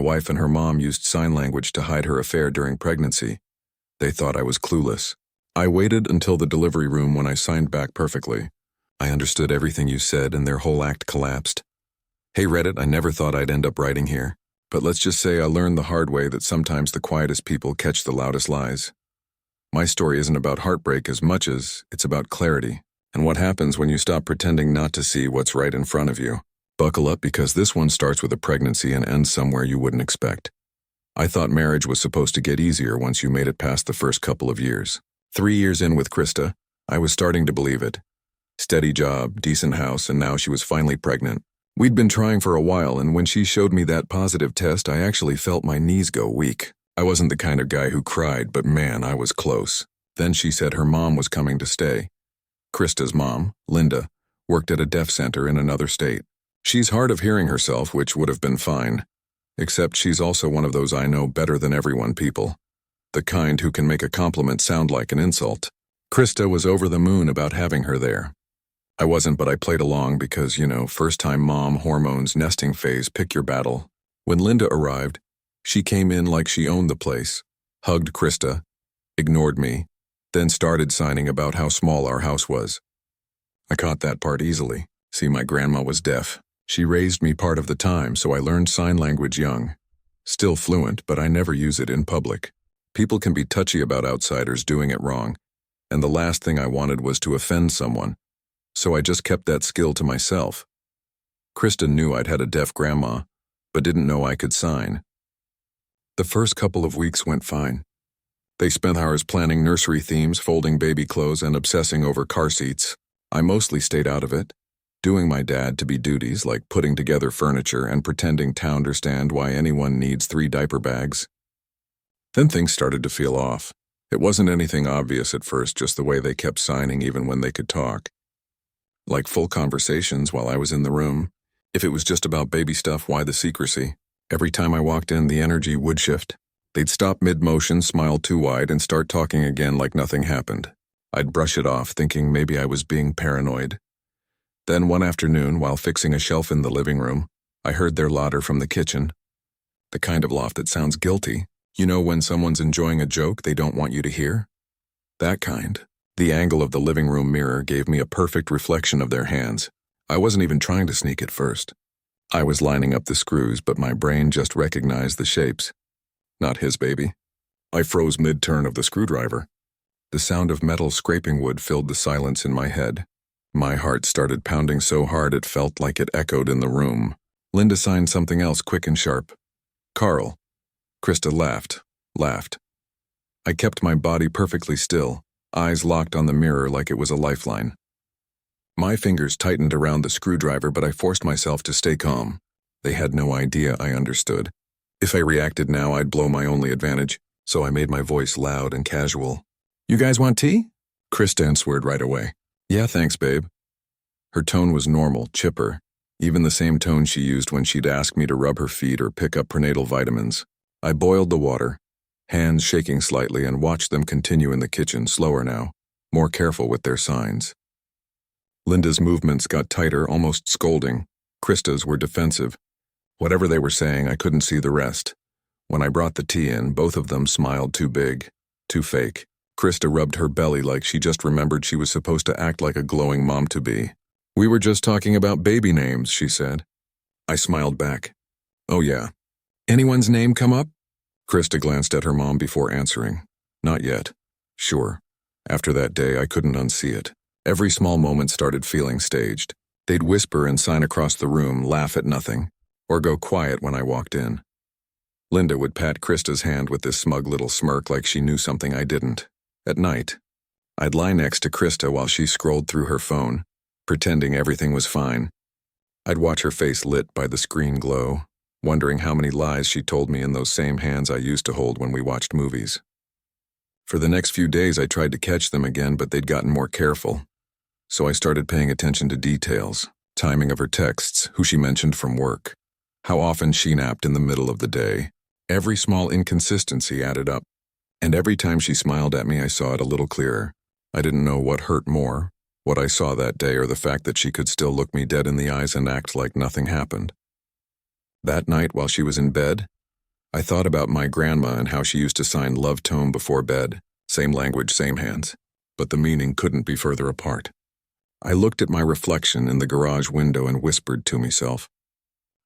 my wife and her mom used sign language to hide her affair during pregnancy. They thought I was clueless. I waited until the delivery room when I signed back perfectly. I understood everything you said and their whole act collapsed. Hey Reddit, I never thought I'd end up writing here. But let's just say I learned the hard way that sometimes the quietest people catch the loudest lies. My story isn't about heartbreak as much as it's about clarity and what happens when you stop pretending not to see what's right in front of you. Buckle up because this one starts with a pregnancy and ends somewhere you wouldn't expect. I thought marriage was supposed to get easier once you made it past the first couple of years. 3 years in with Krista, I was starting to believe it. Steady job, decent house, and now she was finally pregnant. We'd been trying for a while, and when she showed me that positive test, I actually felt my knees go weak. I wasn't the kind of guy who cried, but man, I was close. Then she said her mom was coming to stay. Krista's mom, Linda, worked at a deaf center in another state. She's hard of hearing herself, which would have been fine. Except she's also one of those I know better than everyone people. The kind who can make a compliment sound like an insult. Krista was over the moon about having her there. I wasn't, but I played along because, first-time mom, hormones, nesting phase, pick your battle. When Linda arrived, she came in like she owned the place, hugged Krista, ignored me, then started signing about how small our house was. I caught that part easily. See, my grandma was deaf. She raised me part of the time, so I learned sign language young. Still fluent, but I never use it in public. People can be touchy about outsiders doing it wrong, and the last thing I wanted was to offend someone, so I just kept that skill to myself. Krista knew I'd had a deaf grandma, but didn't know I could sign. The first couple of weeks went fine. They spent hours planning nursery themes, folding baby clothes, and obsessing over car seats. I mostly stayed out of it, doing my dad-to-be duties like putting together furniture and pretending to understand why anyone needs 3 diaper bags. Then things started to feel off. It wasn't anything obvious at first, just the way they kept signing even when they could talk. Like full conversations while I was in the room. If it was just about baby stuff, why the secrecy? Every time I walked in, the energy would shift. They'd stop mid-motion, smile too wide, and start talking again like nothing happened. I'd brush it off, thinking maybe I was being paranoid. Then one afternoon, while fixing a shelf in the living room, I heard their laughter from the kitchen. The kind of laugh that sounds guilty. You know when someone's enjoying a joke they don't want you to hear? That kind. The angle of the living room mirror gave me a perfect reflection of their hands. I wasn't even trying to sneak at first. I was lining up the screws, but my brain just recognized the shapes. Not his baby. I froze mid-turn of the screwdriver. The sound of metal scraping wood filled the silence in my head. My heart started pounding so hard it felt like it echoed in the room. Linda signed something else quick and sharp. Carl. Krista laughed. I kept my body perfectly still, eyes locked on the mirror like it was a lifeline. My fingers tightened around the screwdriver, but I forced myself to stay calm. They had no idea I understood. If I reacted now, I'd blow my only advantage, so I made my voice loud and casual. You guys want tea? Krista answered right away. Yeah, thanks, babe. Her tone was normal, chipper, even the same tone she used when she'd ask me to rub her feet or pick up prenatal vitamins. I boiled the water, hands shaking slightly, and watched them continue in the kitchen, slower now, more careful with their signs. Linda's movements got tighter, almost scolding. Krista's were defensive. Whatever they were saying, I couldn't see the rest. When I brought the tea in, both of them smiled too big, too fake. Krista rubbed her belly like she just remembered she was supposed to act like a glowing mom-to-be. We were just talking about baby names, she said. I smiled back. Oh yeah. Anyone's name come up? Krista glanced at her mom before answering. Not yet. Sure. After that day, I couldn't unsee it. Every small moment started feeling staged. They'd whisper and sign across the room, laugh at nothing, or go quiet when I walked in. Linda would pat Krista's hand with this smug little smirk like she knew something I didn't. At night, I'd lie next to Krista while she scrolled through her phone, pretending everything was fine. I'd watch her face lit by the screen glow, wondering how many lies she told me in those same hands I used to hold when we watched movies. For the next few days, I tried to catch them again, but they'd gotten more careful. So I started paying attention to details, timing of her texts, who she mentioned from work, how often she napped in the middle of the day. Every small inconsistency added up. And every time she smiled at me, I saw it a little clearer. I didn't know what hurt more, what I saw that day, or the fact that she could still look me dead in the eyes and act like nothing happened. That night, while she was in bed, I thought about my grandma and how she used to sign love tome before bed, same language, same hands, but the meaning couldn't be further apart. I looked at my reflection in the garage window and whispered to myself,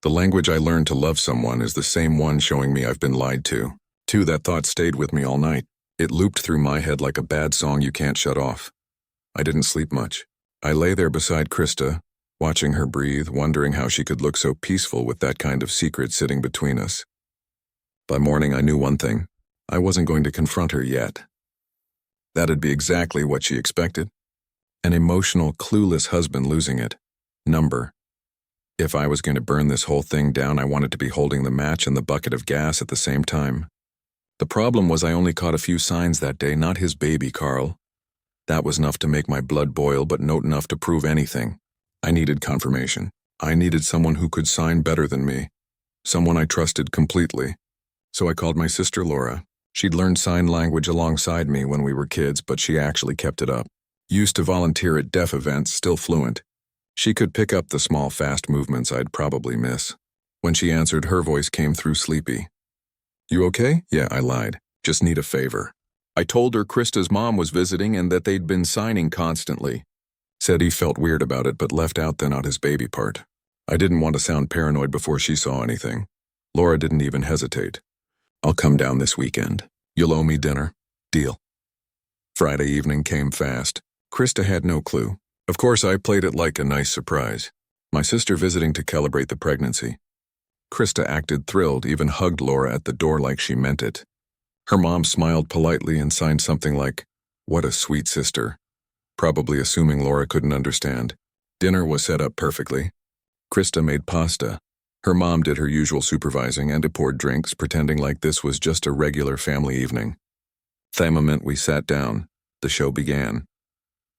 the language I learned to love someone is the same one showing me I've been lied to. That thought stayed with me all night. It looped through my head like a bad song you can't shut off. I didn't sleep much. I lay there beside Krista, watching her breathe, wondering how she could look so peaceful with that kind of secret sitting between us. By morning, I knew one thing. I wasn't going to confront her yet. That'd be exactly what she expected. An emotional, clueless husband losing it. Number. If I was going to burn this whole thing down, I wanted to be holding the match and the bucket of gas at the same time. The problem was I only caught a few signs that day, not his baby, Carl. That was enough to make my blood boil, but not enough to prove anything. I needed confirmation. I needed someone who could sign better than me. Someone I trusted completely. So I called my sister Laura. She'd learned sign language alongside me when we were kids, but she actually kept it up. Used to volunteer at deaf events, still fluent. She could pick up the small, fast movements I'd probably miss. When she answered, her voice came through sleepy. You okay? Yeah, I lied. Just need a favor. I told her Krista's mom was visiting and that they'd been signing constantly. Said he felt weird about it, but left out the not his baby part. I didn't want to sound paranoid before she saw anything. Laura didn't even hesitate. I'll come down this weekend. You'll owe me dinner. Deal. Friday evening came fast. Krista had no clue. Of course, I played it like a nice surprise. My sister visiting to celebrate the pregnancy. Krista acted thrilled, even hugged Laura at the door like she meant it. Her mom smiled politely and signed something like, "What a sweet sister," probably assuming Laura couldn't understand. Dinner was set up perfectly. Krista made pasta. Her mom did her usual supervising and poured drinks, pretending like this was just a regular family evening. The moment we sat down, the show began.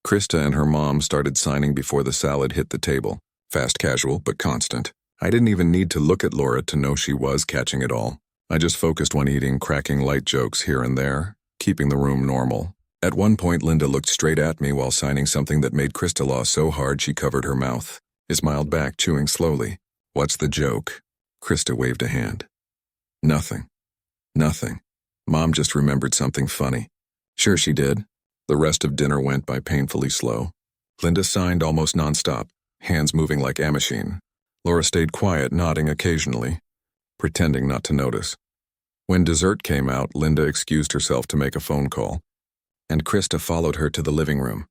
Krista and her mom started signing before the salad hit the table. Fast, casual, but constant. I didn't even need to look at Laura to know she was catching it all. I just focused on eating, cracking light jokes here and there, keeping the room normal. At one point, Linda looked straight at me while signing something that made Krista laugh so hard she covered her mouth. I smiled back, chewing slowly. What's the joke? Krista waved a hand. Nothing. Nothing. Mom just remembered something funny. Sure she did. The rest of dinner went by painfully slow. Linda signed almost nonstop, hands moving like a machine. Laura stayed quiet, nodding occasionally, pretending not to notice. When dessert came out, Linda excused herself to make a phone call, and Krista followed her to the living room.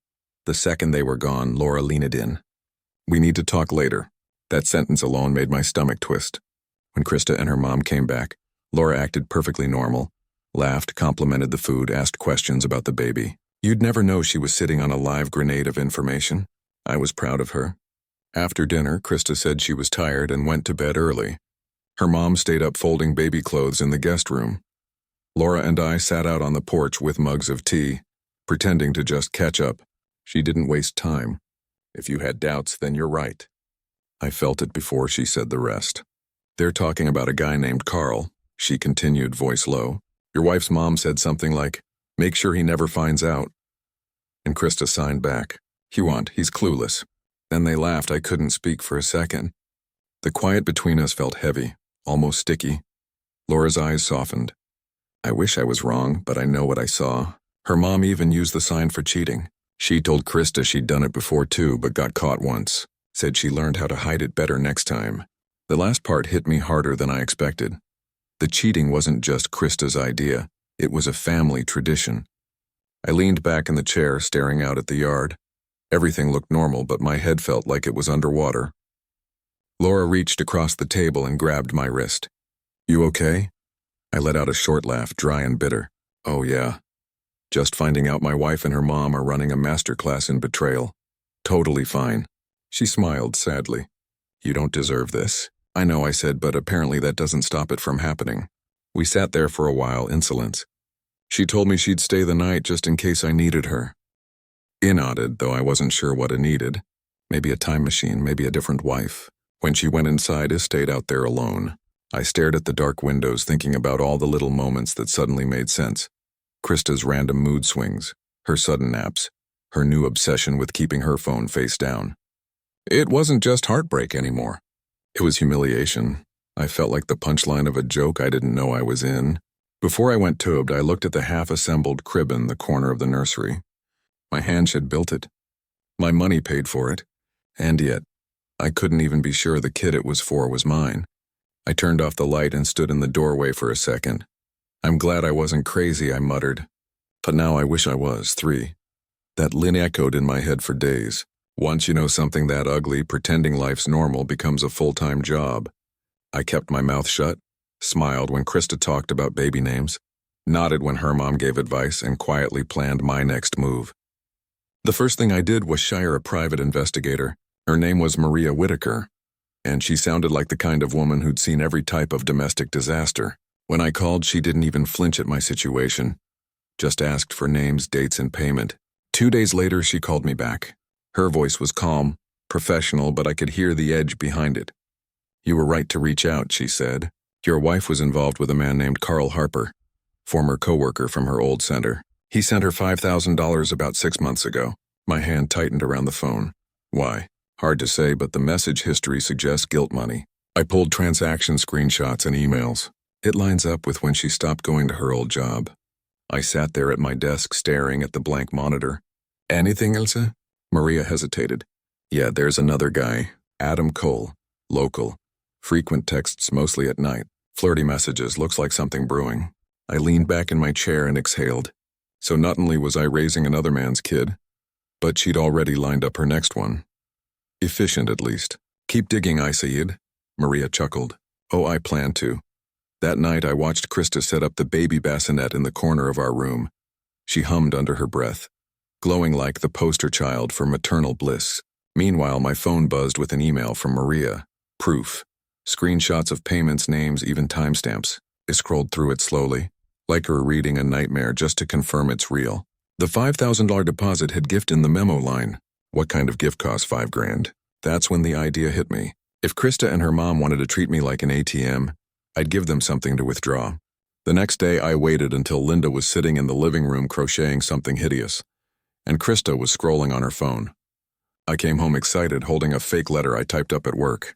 The second they were gone, Laura leaned in. We need to talk later. That sentence alone made my stomach twist. When Krista and her mom came back, Laura acted perfectly normal, laughed, complimented the food, asked questions about the baby. You'd never know she was sitting on a live grenade of information. I was proud of her. After dinner, Krista said she was tired and went to bed early. Her mom stayed up folding baby clothes in the guest room. Laura and I sat out on the porch with mugs of tea, pretending to just catch up. She didn't waste time. If you had doubts, then you're right. I felt it before she said the rest. They're talking about a guy named Carl, she continued, voice low. Your wife's mom said something like, make sure he never finds out. And Krista signed back. He won't, he's clueless. Then they laughed. I couldn't speak for a second. The quiet between us felt heavy, almost sticky. Laura's eyes softened. I wish I was wrong, but I know what I saw. Her mom even used the sign for cheating. She told Krista she'd done it before too, but got caught once. Said she learned how to hide it better next time. The last part hit me harder than I expected. The cheating wasn't just Krista's idea. It was a family tradition. I leaned back in the chair, staring out at the yard. Everything looked normal, but my head felt like it was underwater. Laura reached across the table and grabbed my wrist. You okay? I let out a short laugh, dry and bitter. Oh yeah. Just finding out my wife and her mom are running a masterclass in betrayal. Totally fine. She smiled sadly. You don't deserve this. I know, I said, but apparently that doesn't stop it from happening. We sat there for a while, insolence. She told me she'd stay the night just in case I needed her. I nodded, though I wasn't sure what I needed. Maybe a time machine, maybe a different wife. When she went inside, I stayed out there alone. I stared at the dark windows, thinking about all the little moments that suddenly made sense. Krista's random mood swings, her sudden naps, her new obsession with keeping her phone face down. It wasn't just heartbreak anymore. It was humiliation. I felt like the punchline of a joke I didn't know I was in. Before I went tubed, I looked at the half-assembled crib in the corner of the nursery. My hands had built it. My money paid for it. And yet, I couldn't even be sure the kid it was for was mine. I turned off the light and stood in the doorway for a second. I'm glad I wasn't crazy, I muttered. But now I wish I was, 3. That line echoed in my head for days. Once you know something that ugly, pretending life's normal becomes a full-time job. I kept my mouth shut, smiled when Krista talked about baby names, nodded when her mom gave advice, and quietly planned my next move. The first thing I did was hire a private investigator. Her name was Maria Whitaker, and she sounded like the kind of woman who'd seen every type of domestic disaster. When I called, she didn't even flinch at my situation, just asked for names, dates, and payment. 2 days later, she called me back. Her voice was calm, professional, but I could hear the edge behind it. You were right to reach out, she said. Your wife was involved with a man named Carl Harper, former coworker from her old center. He sent her $5,000 about 6 months ago. My hand tightened around the phone. Why? Hard to say, but the message history suggests guilt money. I pulled transaction screenshots and emails. It lines up with when she stopped going to her old job. I sat there at my desk staring at the blank monitor. Anything, Elsa? Maria hesitated. Yeah, there's another guy, Adam Cole, local. Frequent texts mostly at night. Flirty messages, looks like something brewing. I leaned back in my chair and exhaled. So not only was I raising another man's kid, but she'd already lined up her next one. Efficient, at least. Keep digging, Isaid. Maria chuckled. Oh, I plan to. That night, I watched Krista set up the baby bassinet in the corner of our room. She hummed under her breath, glowing like the poster child for maternal bliss. Meanwhile, my phone buzzed with an email from Maria. Proof. Screenshots of payments, names, even timestamps. I scrolled through it slowly, like her reading a nightmare just to confirm it's real. The $5,000 deposit had gift in the memo line. What kind of gift costs $5,000? That's when the idea hit me. If Krista and her mom wanted to treat me like an ATM, I'd give them something to withdraw. The next day, I waited until Linda was sitting in the living room crocheting something hideous, and Krista was scrolling on her phone. I came home excited, holding a fake letter I typed up at work.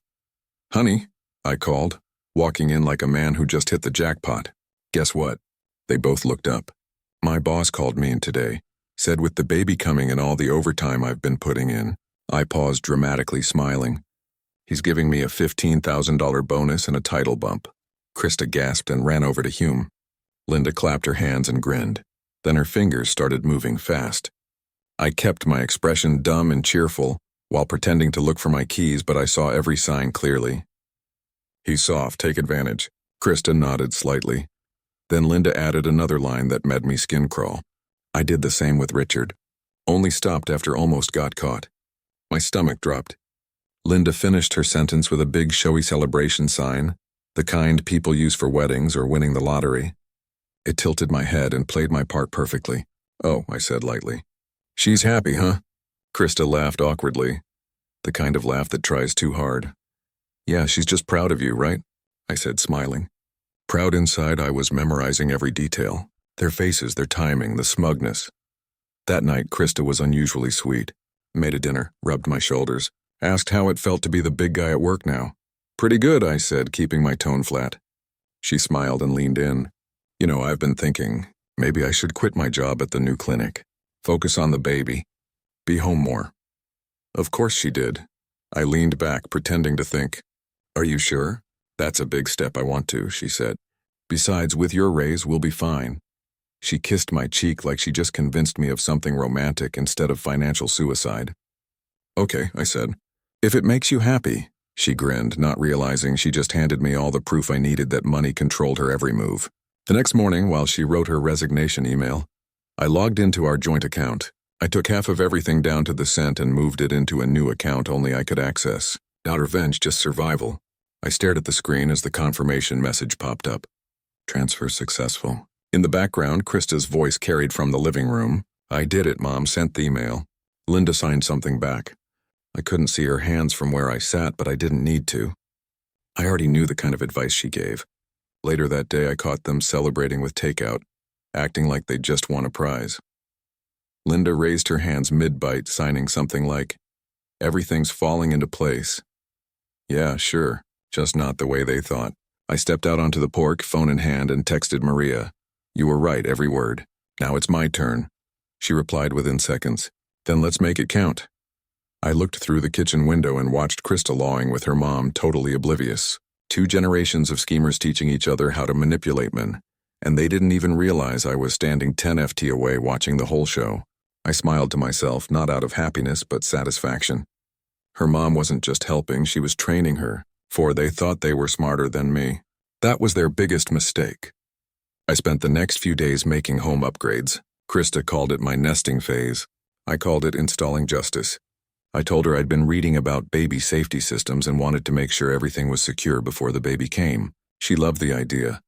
Honey, I called, walking in like a man who just hit the jackpot. Guess what? They both looked up. My boss called me in today, said with the baby coming and all the overtime I've been putting in. I paused, dramatically smiling. He's giving me a $15,000 bonus and a title bump. Krista gasped and ran over to Hume. Linda clapped her hands and grinned. Then her fingers started moving fast. I kept my expression dumb and cheerful while pretending to look for my keys, but I saw every sign clearly. He's soft, take advantage. Krista nodded slightly. Then Linda added another line that made me skin crawl. I did the same with Richard. Only stopped after almost got caught. My stomach dropped. Linda finished her sentence with a big showy celebration sign, the kind people use for weddings or winning the lottery. It tilted my head and played my part perfectly. Oh, I said lightly. She's happy, huh? Krista laughed awkwardly, the kind of laugh that tries too hard. Yeah, she's just proud of you, right? I said, smiling. Proud inside, I was memorizing every detail. Their faces, their timing, the smugness. That night, Krista was unusually sweet. Made a dinner, rubbed my shoulders, asked how it felt to be the big guy at work now. Pretty good, I said, keeping my tone flat. She smiled and leaned in. You know, I've been thinking, maybe I should quit my job at the new clinic. Focus on the baby. Be home more. Of course she did. I leaned back, pretending to think. Are you sure? That's a big step I want to, she said. Besides, with your raise, we'll be fine. She kissed my cheek like she just convinced me of something romantic instead of financial suicide. Okay, I said. If it makes you happy, she grinned, not realizing she just handed me all the proof I needed that money controlled her every move. The next morning, while she wrote her resignation email, I logged into our joint account. I took half of everything down to the cent and moved it into a new account only I could access. Not revenge, just survival. I stared at the screen as the confirmation message popped up. Transfer successful. In the background, Krista's voice carried from the living room. I did it, Mom, sent the email. Linda signed something back. I couldn't see her hands from where I sat, but I didn't need to. I already knew the kind of advice she gave. Later that day, I caught them celebrating with takeout, acting like they'd just won a prize. Linda raised her hands mid-bite, signing something like, "Everything's falling into place." Yeah, sure. Just not the way they thought. I stepped out onto the porch, phone in hand, and texted Maria. You were right, every word. Now it's my turn. She replied within seconds. Then let's make it count. I looked through the kitchen window and watched Krista lawing with her mom, totally oblivious. 2 generations of schemers teaching each other how to manipulate men. And they didn't even realize I was standing 10 FT away watching the whole show. I smiled to myself, not out of happiness but satisfaction. Her mom wasn't just helping, she was training her, for they thought they were smarter than me. That was their biggest mistake. I spent the next few days making home upgrades. Krista called it my nesting phase. I called it installing justice. I told her I'd been reading about baby safety systems and wanted to make sure everything was secure before the baby came. She loved the idea.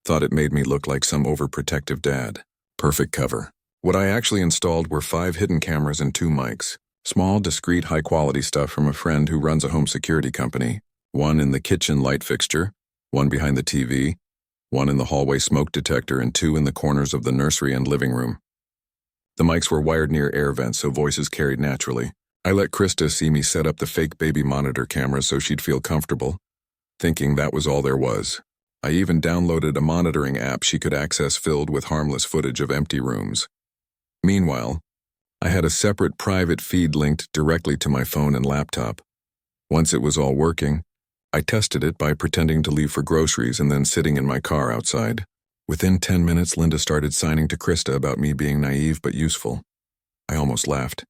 Thought it made me look like some overprotective dad. Perfect cover. What I actually installed were 5 hidden cameras and 2 mics. Small, discreet, high-quality stuff from a friend who runs a home security company. 1 in the kitchen light fixture, 1 behind the TV, 1 in the hallway smoke detector, and 2 in the corners of the nursery and living room. The mics were wired near air vents so voices carried naturally. I let Krista see me set up the fake baby monitor cameras so she'd feel comfortable, thinking that was all there was. I even downloaded a monitoring app she could access filled with harmless footage of empty rooms. Meanwhile, I had a separate private feed linked directly to my phone and laptop. Once it was all working, I tested it by pretending to leave for groceries and then sitting in my car outside. Within 10 minutes, Linda started signing to Krista about me being naive but useful. I almost laughed.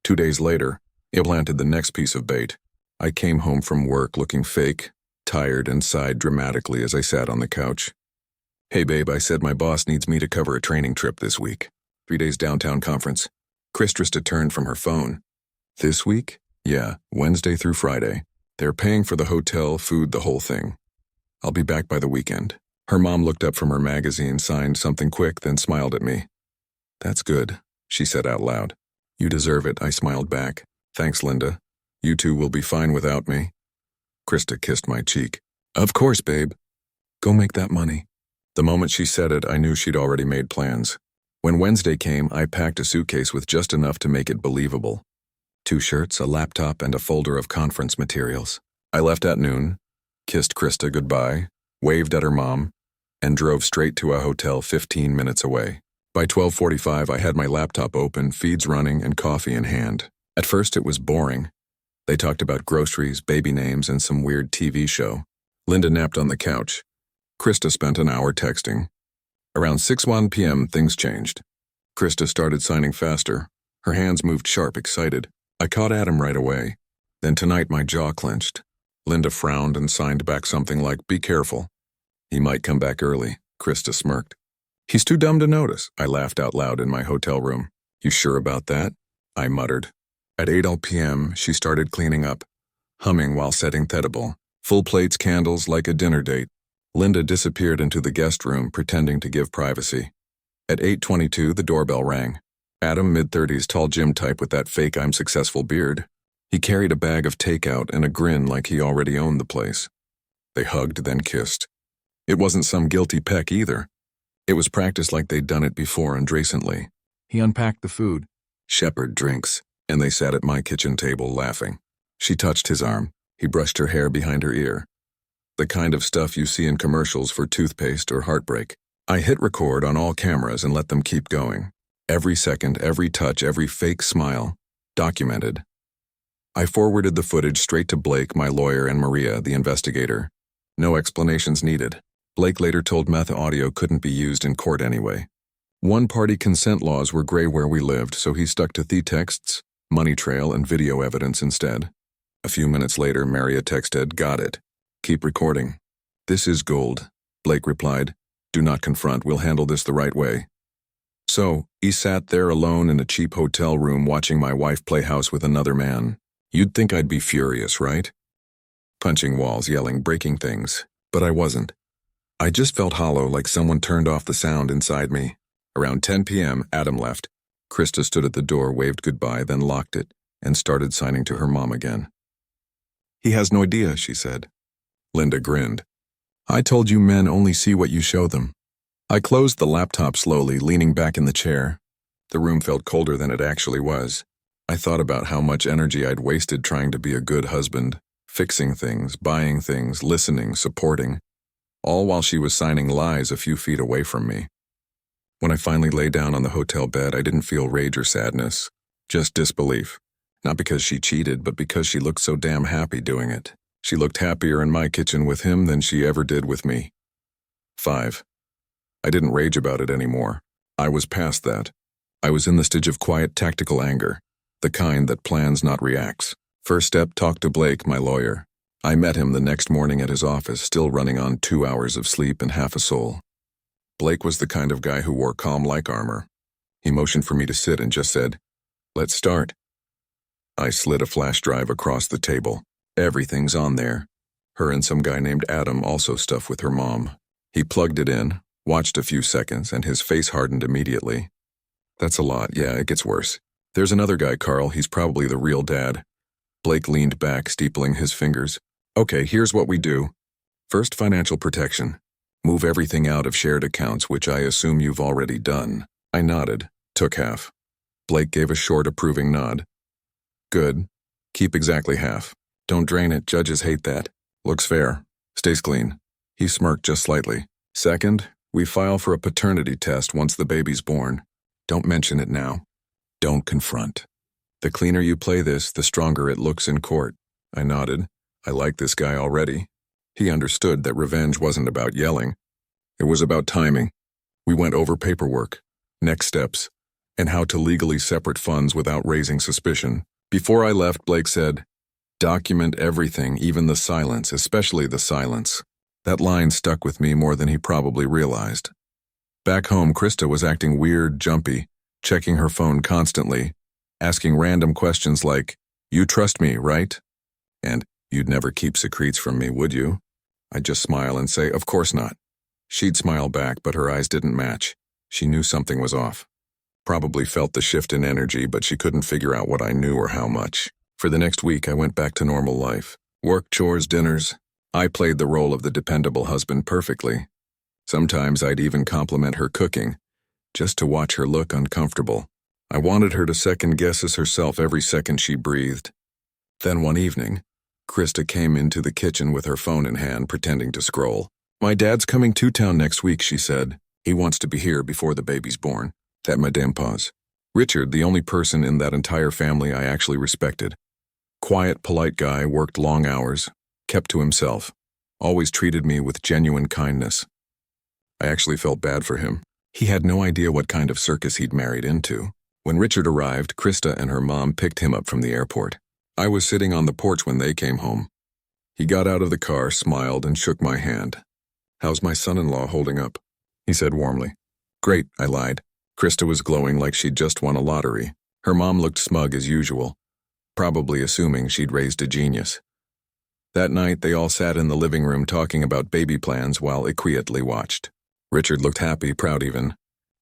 2 days later, I planted the next piece of bait. I came home from work looking fake, tired, and sighed dramatically as I sat on the couch. Hey babe, I said my boss needs me to cover a training trip this week. 3 days downtown conference. Krista turned from her phone. This week? Yeah, Wednesday through Friday. They're paying for the hotel, food, the whole thing. I'll be back by the weekend. Her mom looked up from her magazine, signed something quick, then smiled at me. That's good, she said out loud. You deserve it, I smiled back. Thanks, Linda. You two will be fine without me. Krista kissed my cheek. Of course, babe. Go make that money. The moment she said it, I knew she'd already made plans. When Wednesday came, I packed a suitcase with just enough to make it believable. 2 shirts, a laptop, and a folder of conference materials. I left at noon, kissed Krista goodbye, waved at her mom, and drove straight to a hotel 15 minutes away. By 12:45, I had my laptop open, feeds running, and coffee in hand. At first, it was boring. They talked about groceries, baby names, and some weird TV show. Linda napped on the couch. Krista spent an hour texting. Around 6:01 p.m., things changed. Krista started signing faster. Her hands moved sharp, excited. I caught Adam right away. Then tonight, my jaw clenched. Linda frowned and signed back something like, "Be careful." He might come back early, Krista smirked. He's too dumb to notice, I laughed out loud in my hotel room. You sure about that? I muttered. At 8 p.m., she started cleaning up, humming while setting Thedable. Full plates, candles, like a dinner date. Linda disappeared into the guest room, pretending to give privacy. At 8:22, the doorbell rang. Adam, mid-30s, tall gym type with that fake I'm successful beard. He carried a bag of takeout and a grin like he already owned the place. They hugged, then kissed. It wasn't some guilty peck either. It was practiced like they'd done it before undrecently. He unpacked the food, shepherd drinks, and they sat at my kitchen table laughing. She touched his arm. He brushed her hair behind her ear. The kind of stuff you see in commercials for toothpaste or heartbreak. I hit record on all cameras and let them keep going. Every second, every touch, every fake smile. Documented. I forwarded the footage straight to Blake, my lawyer, and Maria, the investigator. No explanations needed. Blake later told Meth audio couldn't be used in court anyway. One-party consent laws were gray where we lived, so he stuck to the texts, money trail, and video evidence instead. A few minutes later, Maria texted, "Got it. Keep recording." "This is gold," Blake replied. "Do not confront, we'll handle this the right way." So, he sat there alone in a cheap hotel room watching my wife play house with another man. You'd think I'd be furious, right? Punching walls, yelling, breaking things. But I wasn't. I just felt hollow, like someone turned off the sound inside me. Around 10 p.m., Adam left. Krista stood at the door, waved goodbye, then locked it, and started signing to her mom again. "He has no idea," she said. Linda grinned. "I told you men only see what you show them." I closed the laptop slowly, leaning back in the chair. The room felt colder than it actually was. I thought about how much energy I'd wasted trying to be a good husband, Fixing things, buying things, listening, supporting, all while she was signing lies a few feet away from me. When I finally lay down on the hotel bed, I didn't feel rage or sadness, just disbelief. Not because she cheated, but because she looked so damn happy doing it. She looked happier in my kitchen with him than she ever did with me. 5. I didn't rage about it anymore. I was past that. I was in the stage of quiet tactical anger, the kind that plans not reacts. First step, talk to Blake, my lawyer. I met him the next morning at his office, still running on 2 hours of sleep and half a soul. Blake was the kind of guy who wore calm like armor. He motioned for me to sit and just said, "Let's start." I slid a flash drive across the table. Everything's on there. Her and some guy named Adam also stuff with her mom. He plugged it in, watched a few seconds, and his face hardened immediately. "That's a lot. Yeah, it gets worse. There's another guy, Carl. He's probably the real dad." Blake leaned back, steepling his fingers. "Okay, here's what we do. First, financial protection. Move everything out of shared accounts, which I assume you've already done." I nodded, took half. Blake gave a short, approving nod. "Good. Keep exactly half. Don't drain it. Judges hate that. Looks fair. Stays clean." He smirked just slightly. "Second, we file for a paternity test once the baby's born. Don't mention it now. Don't confront. The cleaner you play this, the stronger it looks in court." I nodded. I liked this guy already. He understood that revenge wasn't about yelling. It was about timing. We went over paperwork, next steps, and how to legally separate funds without raising suspicion. Before I left, Blake said, "Document everything, even the silence, especially the silence." That line stuck with me more than he probably realized. Back home, Krista was acting weird, jumpy, checking her phone constantly, asking random questions like, "You trust me, right?" And, "You'd never keep secrets from me, would you?" I'd just smile and say, "Of course not." She'd smile back, but her eyes didn't match. She knew something was off. Probably felt the shift in energy, but she couldn't figure out what I knew or how much. For the next week, I went back to normal life. Work, chores, dinners. I played the role of the dependable husband perfectly. Sometimes I'd even compliment her cooking, just to watch her look uncomfortable. I wanted her to second-guess herself every second she breathed. Then one evening, Krista came into the kitchen with her phone in hand, pretending to scroll. "My dad's coming to town next week," she said. "He wants to be here before the baby's born." That madame pause. Richard, the only person in that entire family I actually respected. Quiet, polite guy, worked long hours, kept to himself, always treated me with genuine kindness. I actually felt bad for him. He had no idea what kind of circus he'd married into. When Richard arrived, Krista and her mom picked him up from the airport. I was sitting on the porch when they came home. He got out of the car, smiled, and shook my hand. "How's my son-in-law holding up?" he said warmly. "Great," I lied. Krista was glowing like she'd just won a lottery. Her mom looked smug as usual, probably assuming she'd raised a genius. That night, they all sat in the living room talking about baby plans while I quietly watched. Richard looked happy, proud even.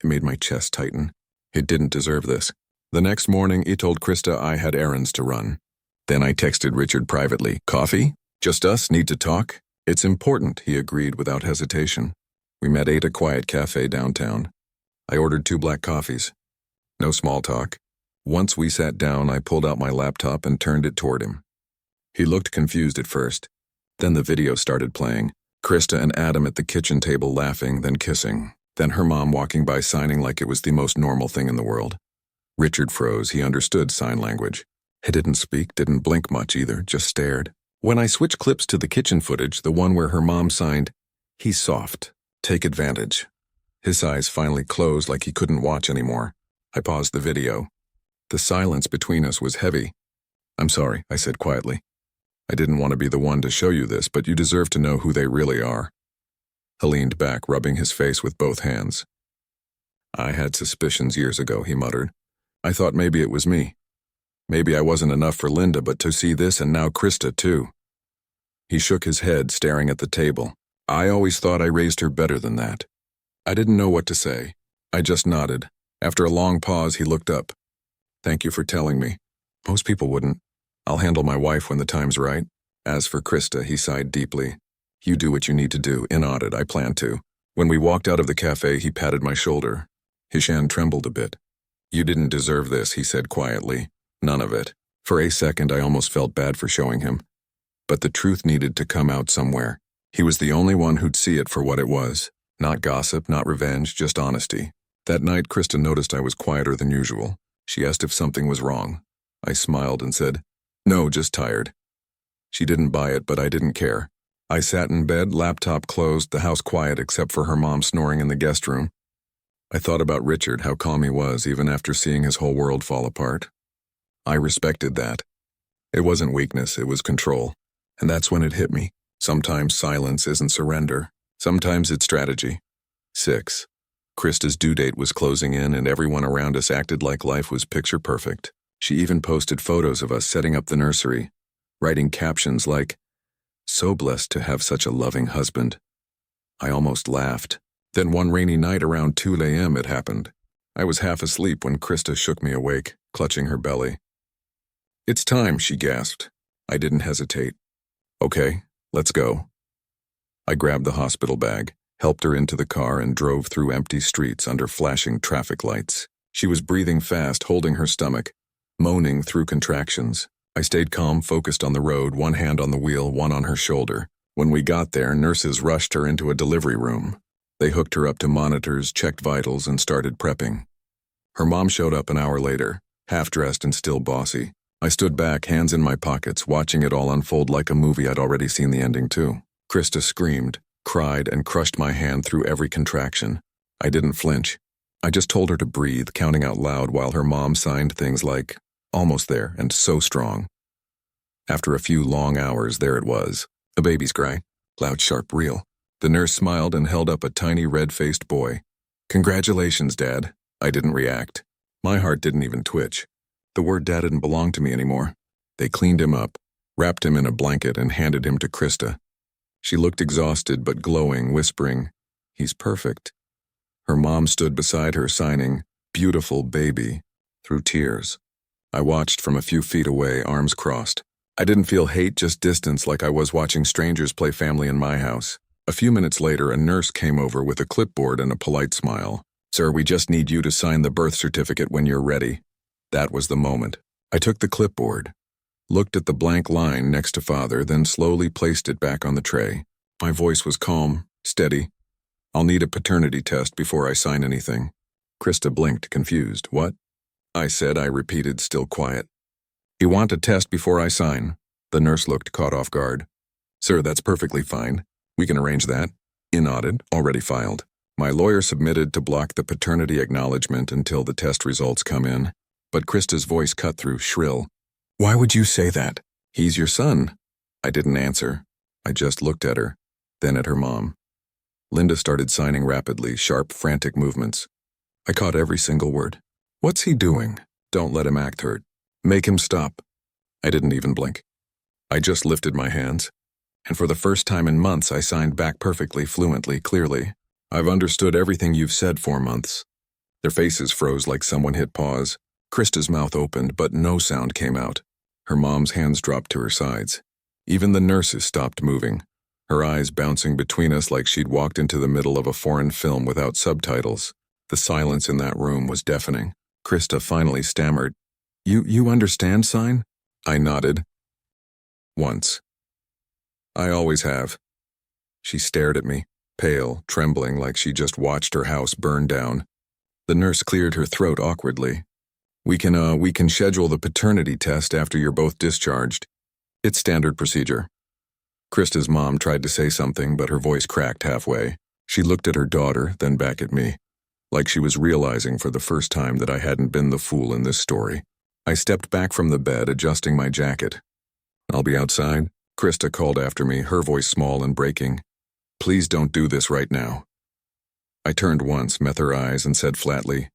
It made my chest tighten. He didn't deserve this. The next morning, he told Krista I had errands to run. Then I texted Richard privately, "Coffee? Just us? Need to talk?" "It's important," he agreed without hesitation. We met at a quiet cafe downtown. I ordered 2 black coffees. No small talk. Once we sat down, I pulled out my laptop and turned it toward him. He looked confused at first. Then the video started playing. Krista and Adam at the kitchen table laughing, then kissing. Then her mom walking by signing like it was the most normal thing in the world. Richard froze. He understood sign language. He didn't speak, didn't blink much either, just stared. When I switched clips to the kitchen footage, the one where her mom signed, "He's soft. Take advantage." His eyes finally closed like he couldn't watch anymore. I paused the video. The silence between us was heavy. "I'm sorry," I said quietly. "I didn't want to be the one to show you this, but you deserve to know who they really are." He leaned back, rubbing his face with both hands. "I had suspicions years ago," he muttered. "I thought maybe it was me. Maybe I wasn't enough for Linda, but to see this and now Krista too." He shook his head, staring at the table. "I always thought I raised her better than that." I didn't know what to say. I just nodded. After a long pause, he looked up. "Thank you for telling me. Most people wouldn't. I'll handle my wife when the time's right." As for Krista, he sighed deeply. "You do what you need to do." I nodded. I plan to. When we walked out of the cafe, he patted my shoulder. His hand trembled a bit. "You didn't deserve this," he said quietly. "None of it." For a second, I almost felt bad for showing him. But the truth needed to come out somewhere. He was the only one who'd see it for what it was. Not gossip, not revenge, just honesty. That night, Krista noticed I was quieter than usual. She asked if something was wrong. I smiled and said, "No, just tired." She didn't buy it, but I didn't care. I sat in bed, laptop closed, the house quiet except for her mom snoring in the guest room. I thought about Richard, how calm he was even after seeing his whole world fall apart. I respected that. It wasn't weakness, it was control. And that's when it hit me. Sometimes silence isn't surrender. Sometimes it's strategy. 6. Krista's due date was closing in and everyone around us acted like life was picture perfect. She even posted photos of us setting up the nursery, writing captions like, "So blessed to have such a loving husband." I almost laughed. Then one rainy night around 2 a.m. it happened. I was half asleep when Krista shook me awake, clutching her belly. "It's time," she gasped. I didn't hesitate. "Okay, let's go." I grabbed the hospital bag, helped her into the car, and drove through empty streets under flashing traffic lights. She was breathing fast, holding her stomach, moaning through contractions. I stayed calm, focused on the road, one hand on the wheel, one on her shoulder. When we got there, nurses rushed her into a delivery room. They hooked her up to monitors, checked vitals, and started prepping. Her mom showed up an hour later, half-dressed and still bossy. I stood back, hands in my pockets, watching it all unfold like a movie I'd already seen the ending to. Krista screamed, cried, and crushed my hand through every contraction. I didn't flinch. I just told her to breathe, counting out loud while her mom signed things like, "Almost there, and so strong." After a few long hours, there it was. A baby's cry. Loud, sharp, real. The nurse smiled and held up a tiny red-faced boy. "Congratulations, Dad." I didn't react. My heart didn't even twitch. The word Dad didn't belong to me anymore. They cleaned him up, wrapped him in a blanket, and handed him to Krista. She looked exhausted but glowing, whispering, "He's perfect." Her mom stood beside her, signing, "Beautiful baby," through tears. I watched from a few feet away, arms crossed. I didn't feel hate, just distance, like I was watching strangers play family in my house. A few minutes later, a nurse came over with a clipboard and a polite smile. "Sir, we just need you to sign the birth certificate when you're ready." That was the moment. I took the clipboard, looked at the blank line next to Father, then slowly placed it back on the tray. My voice was calm, steady. "I'll need a paternity test before I sign anything." Krista blinked, confused. "What?" I said. I repeated, still quiet. "You want a test before I sign?" The nurse looked caught off guard. "Sir, that's perfectly fine. We can arrange that." He nodded. "Already filed. My lawyer submitted to block the paternity acknowledgement until the test results come in." But Krista's voice cut through, shrill. "Why would you say that? He's your son." I didn't answer. I just looked at her, then at her mom. Linda started signing rapidly, sharp, frantic movements. I caught every single word. "What's he doing? Don't let him act hurt. Make him stop." I didn't even blink. I just lifted my hands. And for the first time in months, I signed back perfectly, fluently, clearly. "I've understood everything you've said for months." Their faces froze like someone hit pause. Krista's mouth opened, but no sound came out. Her mom's hands dropped to her sides. Even the nurses stopped moving, her eyes bouncing between us like she'd walked into the middle of a foreign film without subtitles. The silence in that room was deafening. Krista finally stammered, You understand, sign?" I nodded. "Once. I always have." She stared at me, pale, trembling like she just watched her house burn down. The nurse cleared her throat awkwardly. We can schedule the paternity test after you're both discharged. It's standard procedure." Krista's mom tried to say something, but her voice cracked halfway. She looked at her daughter, then back at me, like she was realizing for the first time that I hadn't been the fool in this story. I stepped back from the bed, adjusting my jacket. "I'll be outside," Krista called after me, her voice small and breaking. "Please don't do this right now." I turned once, met her eyes, and said flatly,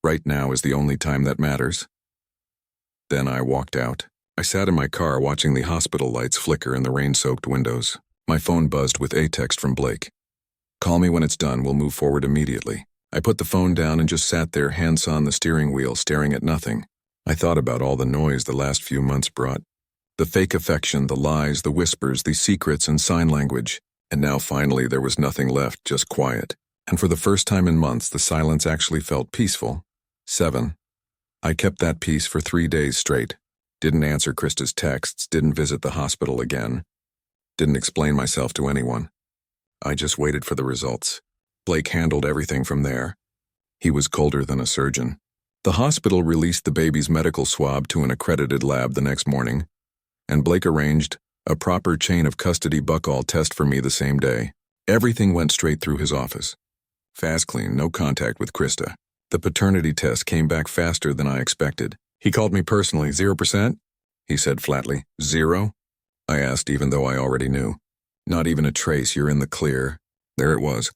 "Right now is the only time that matters." Then I walked out. I sat in my car watching the hospital lights flicker in the rain-soaked windows. My phone buzzed with a text from Blake. "Call me when it's done, we'll move forward immediately." I put the phone down and just sat there, hands on the steering wheel, staring at nothing. I thought about all the noise the last few months brought. The fake affection, the lies, the whispers, the secrets and sign language. And now finally there was nothing left, just quiet. And for the first time in months, the silence actually felt peaceful. 7. I kept that peace for 3 days straight. Didn't answer Krista's texts, didn't visit the hospital again. Didn't explain myself to anyone. I just waited for the results. Blake handled everything from there. He was colder than a surgeon. The hospital released the baby's medical swab to an accredited lab the next morning, and Blake arranged a proper chain of custody buckall test for me the same day. Everything went straight through his office. Fast, clean, no contact with Krista. The paternity test came back faster than I expected. He called me personally. 0%? He said flatly. 0? I asked, even though I already knew. Not even a trace. You're in the clear. There it was.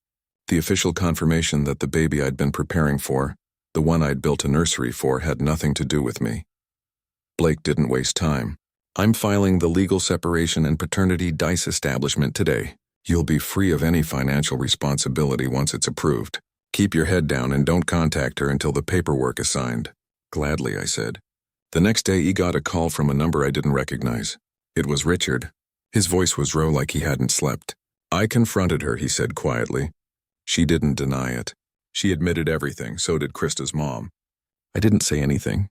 The official confirmation that the baby I'd been preparing for, the one I'd built a nursery for, had nothing to do with me. Blake didn't waste time. I'm filing the legal separation and paternity dice establishment today. You'll be free of any financial responsibility once it's approved. Keep your head down and don't contact her until the paperwork is signed. Gladly, I said. The next day he got a call from a number I didn't recognize. It was Richard. His voice was raw, like he hadn't slept. I confronted her, he said quietly. She didn't deny it. She admitted everything, so did Krista's mom. I didn't say anything.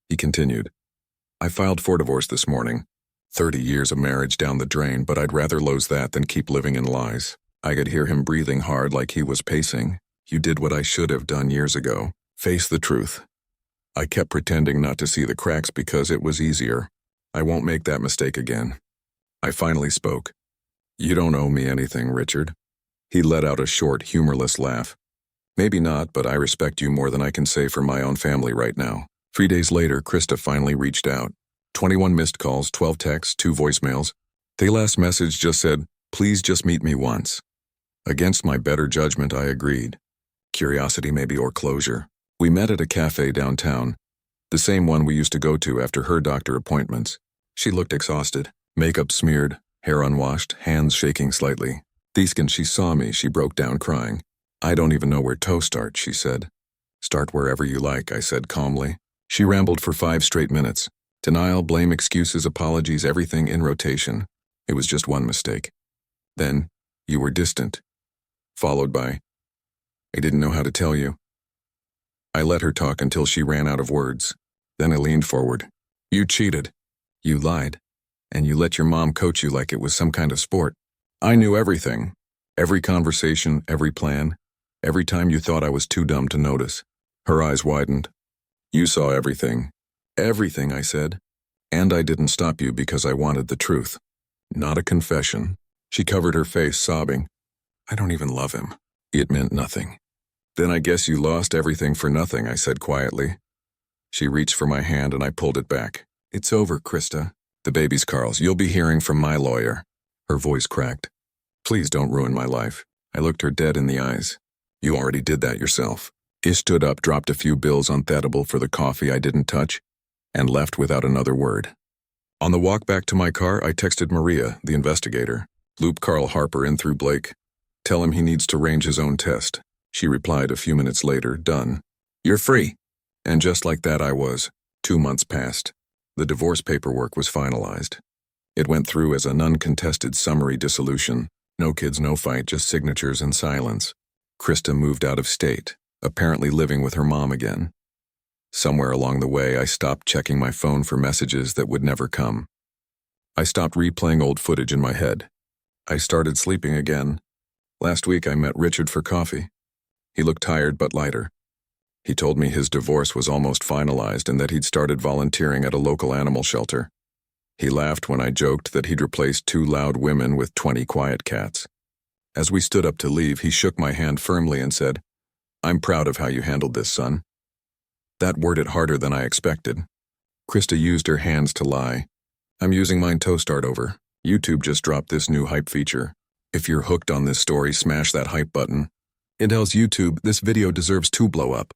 He continued. I filed for divorce this morning. 30 years of marriage down the drain, but I'd rather lose that than keep living in lies. I could hear him breathing hard, like he was pacing. You did what I should have done years ago. Face the truth. I kept pretending not to see the cracks because it was easier. I won't make that mistake again. I finally spoke. You don't owe me anything, Richard. He let out a short, humorless laugh. Maybe not, but I respect you more than I can say for my own family right now. 3 days later, Krista finally reached out. 21 missed calls, 12 texts, 2 voicemails. The last message just said, please just meet me once. Against my better judgment, I agreed. Curiosity maybe, or closure. We met at a cafe downtown, the same one we used to go to after her doctor appointments. She looked exhausted, makeup smeared, hair unwashed, hands shaking slightly. The second she saw me, she broke down crying. I don't even know where to start, she said. Start wherever you like, I said calmly. She rambled for 5 straight minutes. Denial, blame, excuses, apologies, everything in rotation. It was just one mistake. Then, you were distant. Followed by, I didn't know how to tell you. I let her talk until she ran out of words. Then I leaned forward. You cheated. You lied. And you let your mom coach you like it was some kind of sport. I knew everything. Every conversation, every plan. Every time you thought I was too dumb to notice. Her eyes widened. You saw everything. Everything, I said. And I didn't stop you because I wanted the truth. Not a confession. She covered her face, sobbing. I don't even love him. It meant nothing. Then I guess you lost everything for nothing, I said quietly. She reached for my hand and I pulled it back. It's over, Krista. The baby's Carl's. You'll be hearing from my lawyer. Her voice cracked. Please don't ruin my life. I looked her dead in the eyes. You already did that yourself. He stood up, dropped a few bills on Thedible for the coffee I didn't touch, and left without another word. On the walk back to my car, I texted Maria, the investigator. Loop Carl Harper in through Blake. Tell him he needs to range his own test. She replied a few minutes later, done. You're free. And just like that I was. 2 months passed. The divorce paperwork was finalized. It went through as an uncontested summary dissolution. No kids, no fight, just signatures and silence. Krista moved out of state, apparently living with her mom again. Somewhere along the way, I stopped checking my phone for messages that would never come. I stopped replaying old footage in my head. I started sleeping again. Last week I met Richard for coffee. He looked tired but lighter. He told me his divorce was almost finalized and that he'd started volunteering at a local animal shelter. He laughed when I joked that he'd replaced 2 loud women with 20 quiet cats. As we stood up to leave, he shook my hand firmly and said, I'm proud of how you handled this, son. That worded harder than I expected. Krista used her hands to lie. I'm using mine to start over. YouTube just dropped this new hype feature. If you're hooked on this story, smash that hype button. It tells YouTube this video deserves to blow up.